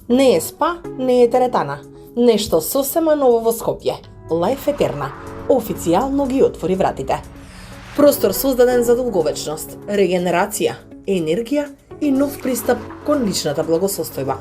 Не е спа, не е теретана. Нешто сосема ново во Скопје. Лајф Етерна официјално ги отвори вратите. Простор создаден за долговечност, регенерација, енергија и нов пристап кон личната благосостојба.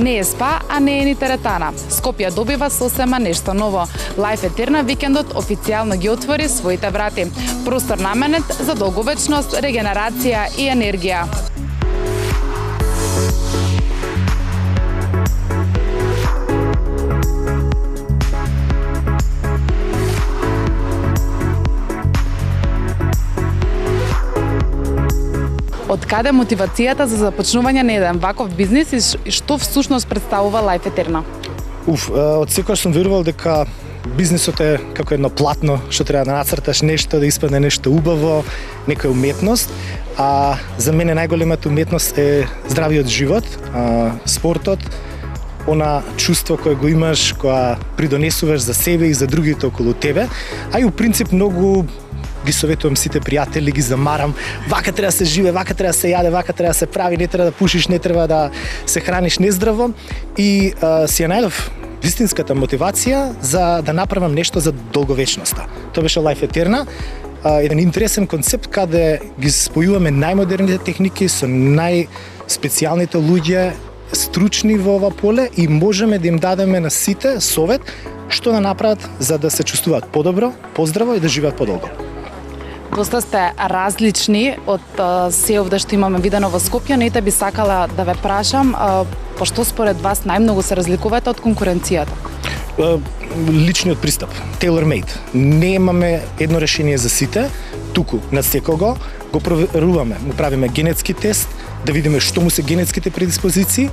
Не е спа, а не е ни теретана. Скопје добива сосема нешто ново. Лајф Етерна викендот официјално ги отвори своите врати. Простор наменет за долговечност, регенерација и енергија. Од каде мотивацијата за започнување на еден ваков бизнис и што всушност представува Лајф Етерна? Од секогаш сум верувал дека бизнисот е како едно платно што треба да нацрташ нешто, да испадне нешто убаво, некоја уметност. А за мене најголемата уметност е здравиот живот, спортот, она чувство кое го имаш, кога придонесуваш за себе и за другите околу тебе, а и у принцип многу ги советувам сите пријатели, ги замарам, вака треба да се живе, вака треба да се јаде, вака треба да се прави, не треба да пушиш, не треба да се храниш нездраво и си ја најдов вистинската мотивација за да направам нешто за долговечноста. Тоа беше Лајф Етерна, еден интересен концепт каде ги спојуваме најмодерните техники со најспецијалните луѓе, стручни во ова поле и можеме да им дадеме на сите совет што да направат за да се чувствуваат подобро, поздраво и да живеат подолго. Доста сте различни од се овде што имаме видено во Скопје, не би сакала да ве прашам, пошто според вас најмногу се разликувате од конкуренцијата? Личниот пристап, tailor-made. Немаме едно решение за сите, туку на секого го проверуваме, му правиме генетски тест, да видиме што му се генетските предиспозиции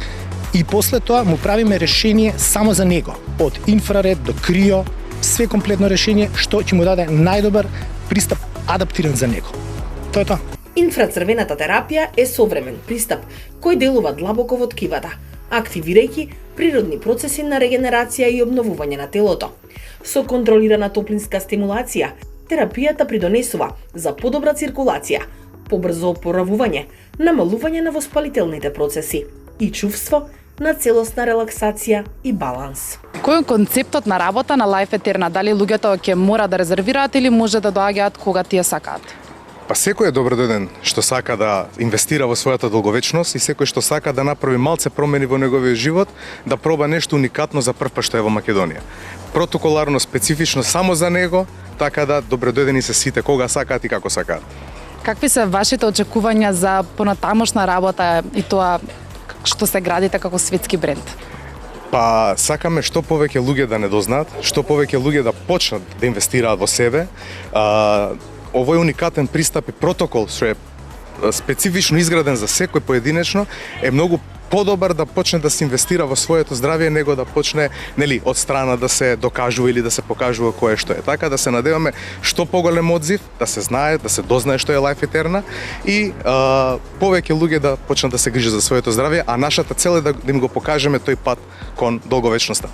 и после тоа му правиме решение само за него, од инфраред до крио, све комплетно решение што ќе му даде најдобар пристап адаптиран за него. Тоа е тоа. Инфрацрвената терапија е современ пристап кој делува длабоко во ткивата, активирајќи природни процеси на регенерација и обновување на телото. Со контролирана топлинска стимулација, терапијата придонесува за подобра циркулација, побрзо опоравување, намалување на воспалителните процеси и чувство на целосна релаксација и баланс. Кој е концептот на работа на Лајф Етерна? Дали луѓето ќе мора да резервираат или може да доаѓаат кога тие сакаат? Па секој е добрододен што сака да инвестира во својата долговечност и секој што сака да направи малце промени во неговиот живот, да проба нешто уникатно за прв пат што е во Македонија. Протоколарно, специфично само за него, така да добрододени се сите кога сакаат и како сакаат. Какви се вашите очекувања за понатамошна работа и тоа што се градите како светски бренд? Па сакаме што повеќе луѓе да не дознаат, што повеќе луѓе да почнат да инвестираат во себе. Овој уникатен пристап и протокол што е специфично изграден за секој поединечно е многу подобар да почне да се инвестира во своето здравје него да почне од страна да се докажува или да се покажува кое што е. Така да се надеваме што поголем одзив, да се знае, да се дознае што е Лајф Етерна и повеќе луѓе да почнат да се грижат за своето здравје, а нашата цел е да им го покажеме тој пат кон долговечноста.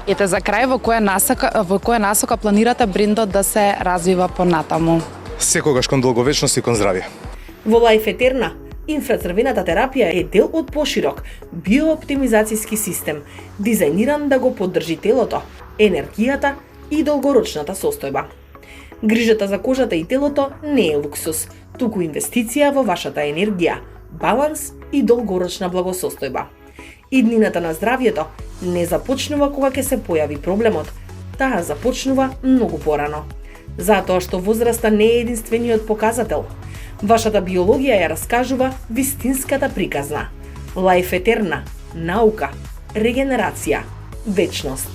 Ете за крај во која насока планирате брендот да се развива понатаму? Секогаш кон долговечност и кон здравје. Во Лајф Етерна инфрацрвената терапија е дел од поширок биооптимизацијски систем, дизајниран да го поддржи телото, енергијата и долгорочната состојба. Грижата за кожата и телото не е луксус, туку инвестиција во вашата енергија, баланс и долгорочна благосостојба. Иднината на здравјето не започнува кога ќе се појави проблемот, таа започнува многу порано. Затоа што возраста не е единствениот показател. Вашата биологија ја раскажува вистинската приказна. Лајф Етерна, наука, регенерација, вечност.